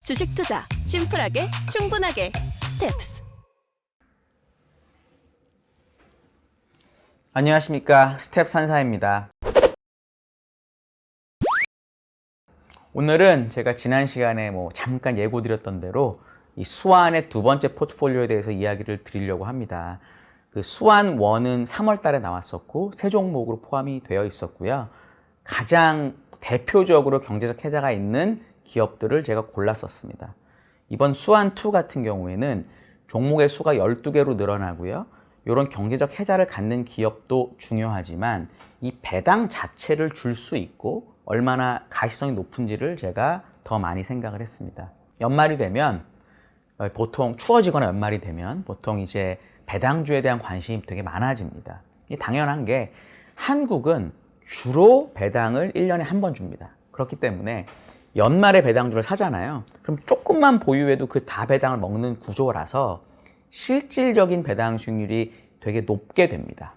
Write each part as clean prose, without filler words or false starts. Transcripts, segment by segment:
주식 투자 심플하게 충분하게 스텝스. 안녕하십니까, 스텝 산사입니다. 오늘은 제가 지난 시간에 잠깐 예고드렸던 대로 이 수완의 두 번째 포트폴리오에 대해서 이야기를 드리려고 합니다. 그 수완 1은 3월 달에 나왔었고 세 종목으로 포함이 되어 있었고요. 가장 대표적으로 경제적 혜자가 있는 기업들을 제가 골랐었습니다. 이번 수완 2 같은 경우에는 종목의 수가 12개로 늘어나고요. 이런 경제적 혜자를 갖는 기업도 중요하지만 이 배당 자체를 줄 수 있고 얼마나 가시성이 높은지를 제가 더 많이 생각을 했습니다. 연말이 되면 보통 추워지거나 연말이 되면 보통 이제 배당주에 대한 관심이 되게 많아집니다. 이게 당연한 게 한국은 주로 배당을 1년에 한 번 줍니다. 그렇기 때문에 연말에 배당주를 사잖아요. 그럼 조금만 보유해도 그 다 배당을 먹는 구조라서 실질적인 배당 수익률이 되게 높게 됩니다.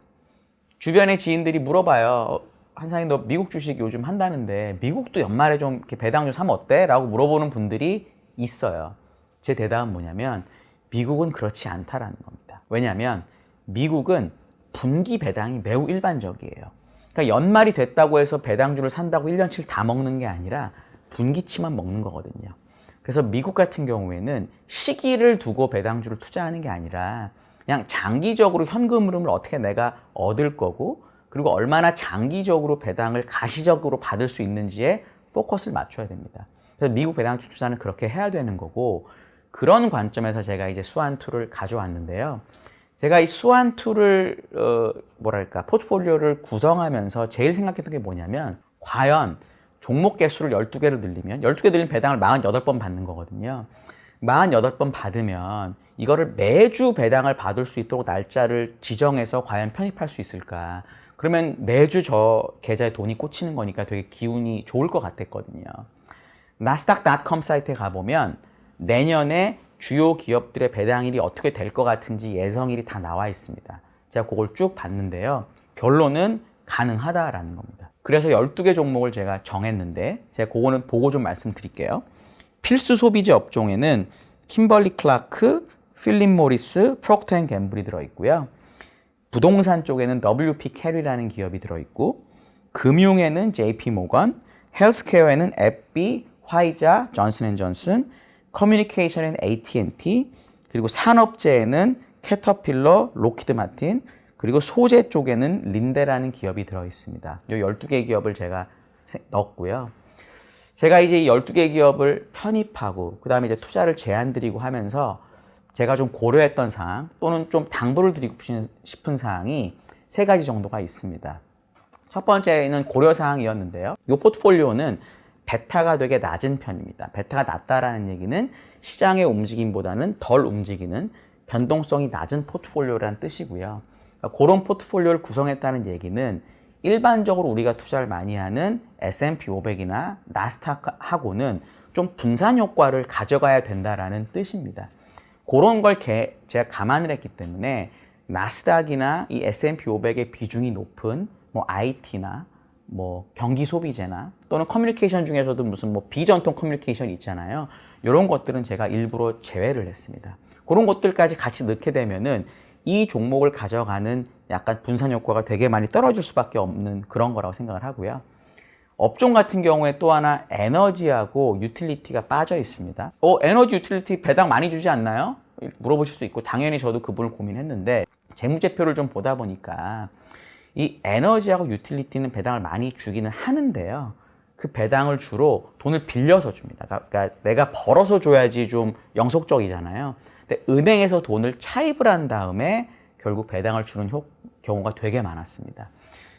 주변의 지인들이 물어봐요. 한상이 너 미국 주식 요즘 한다는데 미국도 연말에 좀 이렇게 배당주 사면 어때? 라고 물어보는 분들이 있어요. 제 대답은 뭐냐면 미국은 그렇지 않다라는 겁니다. 왜냐하면 미국은 분기 배당이 매우 일반적이에요. 그러니까 연말이 됐다고 해서 배당주를 산다고 1년치를 다 먹는 게 아니라 분기치만 먹는 거거든요. 그래서 미국 같은 경우에는 시기를 두고 배당주를 투자하는 게 아니라 그냥 장기적으로 현금 흐름을 어떻게 내가 얻을 거고 그리고 얼마나 장기적으로 배당을 가시적으로 받을 수 있는지에 포커스를 맞춰야 됩니다. 그래서 미국 배당주 투자는 그렇게 해야 되는 거고 그런 관점에서 제가 이제 수완2를 가져왔는데요. 제가 이 수완2를 포트폴리오를 구성하면서 제일 생각했던 게 뭐냐면 과연 종목 개수를 12개로 늘리면 12개 늘리면 배당을 48번 받는 거거든요. 48번 받으면 이거를 매주 배당을 받을 수 있도록 날짜를 지정해서 과연 편입할 수 있을까? 그러면 매주 저 계좌에 돈이 꽂히는 거니까 되게 기운이 좋을 것 같았거든요. 나스닥.com 사이트에 가보면 내년에 주요 기업들의 배당일이 어떻게 될 것 같은지 예상일이 다 나와 있습니다. 제가 그걸 쭉 봤는데요. 결론은 가능하다라는 겁니다. 그래서 12개 종목을 제가 정했는데 제가 그거는 보고 좀 말씀드릴게요. 필수 소비재 업종에는 킴벌리 클라크, 필립 모리스, 프록터 앤 갬블이 들어있고요. 부동산 쪽에는 WP 캐리라는 기업이 들어있고 금융에는 JP 모건, 헬스케어에는 앱비, 화이자, 존슨앤존슨, 커뮤니케이션에는 AT&T, 그리고 산업재에는 캐터필러, 로키드 마틴, 그리고 소재 쪽에는 린데라는 기업이 들어있습니다. 이 12개 기업을 제가 넣었고요. 제가 이제 이 12개 기업을 편입하고 그 다음에 이제 투자를 제안드리고 하면서 제가 좀 고려했던 사항 또는 좀 당부를 드리고 싶은 사항이 세 가지 정도가 있습니다. 첫 번째는 고려사항이었는데요. 이 포트폴리오는 베타가 되게 낮은 편입니다. 베타가 낮다라는 얘기는 시장의 움직임보다는 덜 움직이는 변동성이 낮은 포트폴리오라는 뜻이고요. 그런 포트폴리오를 구성했다는 얘기는 일반적으로 우리가 투자를 많이 하는 S&P 500이나 나스닥하고는 좀 분산 효과를 가져가야 된다라는 뜻입니다. 그런 걸 제가 감안을 했기 때문에 나스닥이나 이 S&P 500의 비중이 높은 IT나 경기 소비재나 또는 커뮤니케이션 중에서도 무슨 비전통 커뮤니케이션이 있잖아요. 이런 것들은 제가 일부러 제외를 했습니다. 그런 것들까지 같이 넣게 되면은 이 종목을 가져가는 약간 분산 효과가 되게 많이 떨어질 수밖에 없는 그런 거라고 생각을 하고요. 업종 같은 경우에 또 하나 에너지하고 유틸리티가 빠져 있습니다. 에너지 유틸리티 배당 많이 주지 않나요? 물어보실 수 있고 당연히 저도 그 부분을 고민했는데 재무제표를 좀 보다 보니까 이 에너지하고 유틸리티는 배당을 많이 주기는 하는데요. 그 배당을 주로 돈을 빌려서 줍니다. 그러니까 내가 벌어서 줘야지 좀 영속적이잖아요. 근데 은행에서 돈을 차입을 한 다음에 결국 배당을 주는 경우가 되게 많았습니다.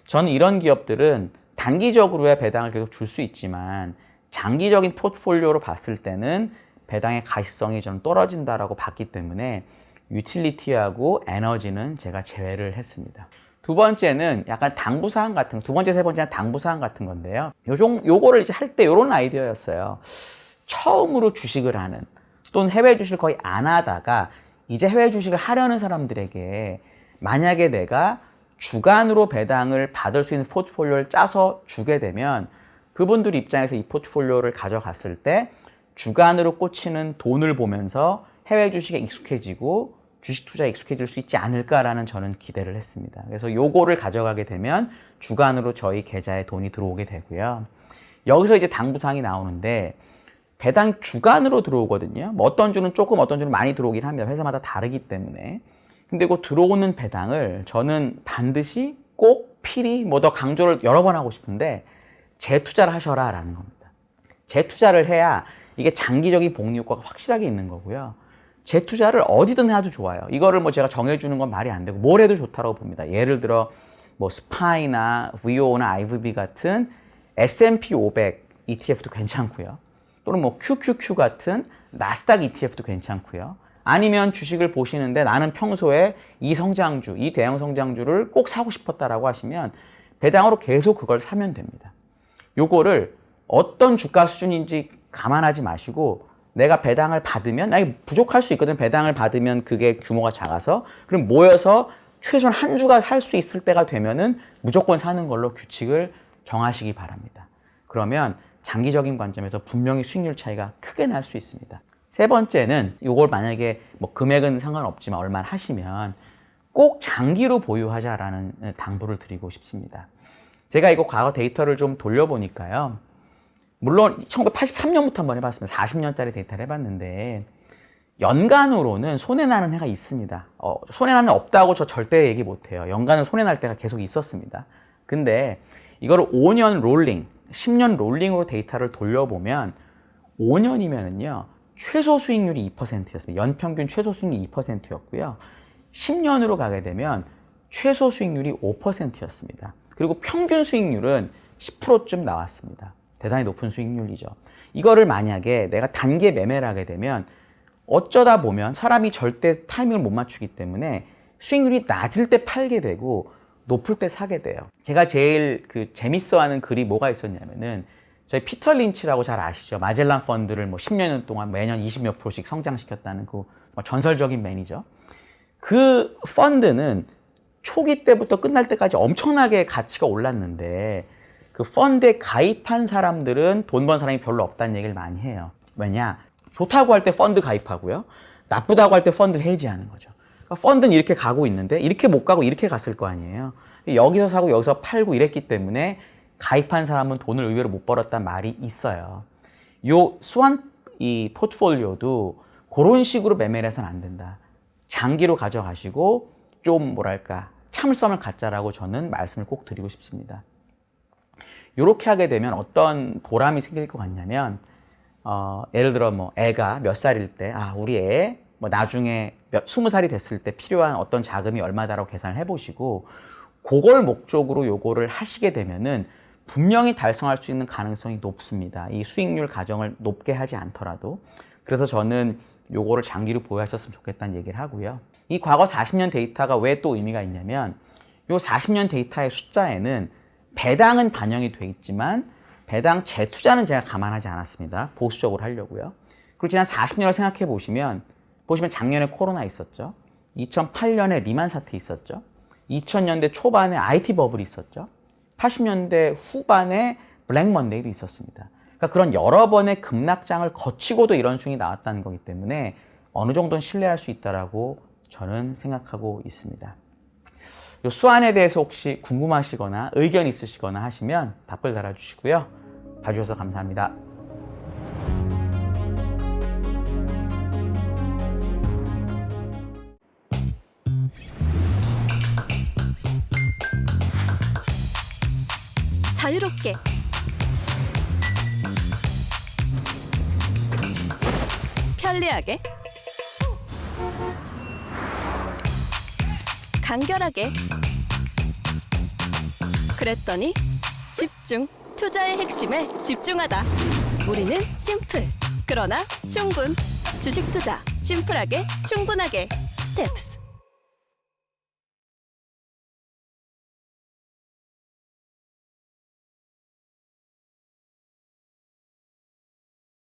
저는 이런 기업들은 단기적으로야 배당을 계속 줄 수 있지만 장기적인 포트폴리오로 봤을 때는 배당의 가시성이 저는 떨어진다라고 봤기 때문에 유틸리티하고 에너지는 제가 제외를 했습니다. 두 번째는 약간 당부사항 같은 두 번째, 세 번째는 당부사항 같은 건데요. 요거를 이제 할 때 요런 아이디어였어요. 처음으로 주식을 하는 또는 해외 주식을 거의 안 하다가 이제 해외 주식을 하려는 사람들에게 만약에 내가 주간으로 배당을 받을 수 있는 포트폴리오를 짜서 주게 되면 그분들 입장에서 이 포트폴리오를 가져갔을 때 주간으로 꽂히는 돈을 보면서 해외 주식에 익숙해지고 주식 투자에 익숙해질 수 있지 않을까라는 저는 기대를 했습니다. 그래서 요거를 가져가게 되면 주간으로 저희 계좌에 돈이 들어오게 되고요. 여기서 이제 당부사항이 나오는데 배당이 주간으로 들어오거든요. 뭐 어떤 주는 조금, 어떤 주는 많이 들어오긴 합니다. 회사마다 다르기 때문에. 근데 그 들어오는 배당을 저는 반드시 꼭 필히 뭐 더 강조를 여러 번 하고 싶은데 재투자를 하셔라 라는 겁니다. 재투자를 해야 이게 장기적인 복리 효과가 확실하게 있는 거고요. 재투자를 어디든 해도 좋아요. 이거를 뭐 제가 정해주는 건 말이 안 되고 뭘 해도 좋다고 봅니다. 예를 들어 뭐 스파이나 VO나 IVB 같은 S&P 500 ETF도 괜찮고요. 또는 뭐 QQQ 같은 나스닥 ETF도 괜찮고요. 아니면 주식을 보시는데 나는 평소에 이 성장주, 이 대형 성장주를 꼭 사고 싶었다라고 하시면 배당으로 계속 그걸 사면 됩니다. 요거를 어떤 주가 수준인지 감안하지 마시고 내가 배당을 받으면, 아니 부족할 수 있거든. 배당을 받으면 그게 규모가 작아서 그럼 모여서 최소한 한 주가 살 수 있을 때가 되면은 무조건 사는 걸로 규칙을 정하시기 바랍니다. 그러면 장기적인 관점에서 분명히 수익률 차이가 크게 날 수 있습니다. 세 번째는 이걸 만약에 뭐 금액은 상관없지만 얼마나 하시면 꼭 장기로 보유하자라는 당부를 드리고 싶습니다. 제가 이거 과거 데이터를 좀 돌려보니까요. 물론 1983년부터 한번 해봤습니다. 40년짜리 데이터를 해봤는데 연간으로는 손해나는 해가 있습니다. 손해나는 해 없다고 저 절대 얘기 못해요. 연간은 손해날 때가 계속 있었습니다. 근데 이거를 5년 롤링, 10년 롤링으로 데이터를 돌려보면 5년이면은요 최소 수익률이 2%였습니다. 연평균 최소 수익률이 2%였고요. 10년으로 가게 되면 최소 수익률이 5%였습니다. 그리고 평균 수익률은 10%쯤 나왔습니다. 대단히 높은 수익률이죠. 이거를 만약에 내가 단기 매매를 하게 되면 어쩌다 보면 사람이 절대 타이밍을 못 맞추기 때문에 수익률이 낮을 때 팔게 되고 높을 때 사게 돼요. 제가 제일 재밌어하는 글이 뭐가 있었냐면은 저희 피터 린치라고 잘 아시죠? 마젤란 펀드를 뭐 10년 동안 매년 20몇 %씩 성장시켰다는 그 전설적인 매니저. 그 펀드는 초기 때부터 끝날 때까지 엄청나게 가치가 올랐는데 그 펀드에 가입한 사람들은 돈 번 사람이 별로 없다는 얘기를 많이 해요. 왜냐? 좋다고 할 때 펀드 가입하고요. 나쁘다고 할 때 펀드를 해지하는 거죠. 그러니까 펀드는 이렇게 가고 있는데 이렇게 못 가고 이렇게 갔을 거 아니에요. 여기서 사고 여기서 팔고 이랬기 때문에 가입한 사람은 돈을 의외로 못 벌었단 말이 있어요. 요 스완 이 포트폴리오도 그런 식으로 매매를 해서는 안 된다. 장기로 가져가시고 좀 뭐랄까 참을성을 갖자라고 저는 말씀을 꼭 드리고 싶습니다. 이렇게 하게 되면 어떤 보람이 생길 것 같냐면 예를 들어 뭐 애가 몇 살일 때 우리 애 뭐 나중에 20살이 됐을 때 필요한 어떤 자금이 얼마다라고 계산을 해보시고 그걸 목적으로 요거를 하시게 되면은 분명히 달성할 수 있는 가능성이 높습니다. 이 수익률 가정을 높게 하지 않더라도. 그래서 저는 요거를 장기로 보유하셨으면 좋겠다는 얘기를 하고요. 이 과거 40년 데이터가 왜 또 의미가 있냐면 요 40년 데이터의 숫자에는 배당은 반영이 돼 있지만 배당 재투자는 제가 감안하지 않았습니다. 보수적으로 하려고요. 그리고 지난 40년을 생각해 보시면 작년에 코로나 있었죠. 2008년에 리만 사태 있었죠. 2000년대 초반에 IT 버블이 있었죠. 80년대 후반에 블랙 먼데이도 있었습니다. 그러니까 그런 여러 번의 급락장을 거치고도 이런 수익이 나왔다는 거기 때문에 어느 정도는 신뢰할 수 있다라고 저는 생각하고 있습니다. 이 수완에 대해서 혹시 궁금하시거나 의견 있으시거나 하시면 답글 달아주시고요. 봐주셔서 감사합니다. 자유롭게 편리하게 간결하게 그랬더니 집중 투자의 핵심에 집중하다. 우리는 심플 그러나 충분 주식 투자 심플하게 충분하게 스텝스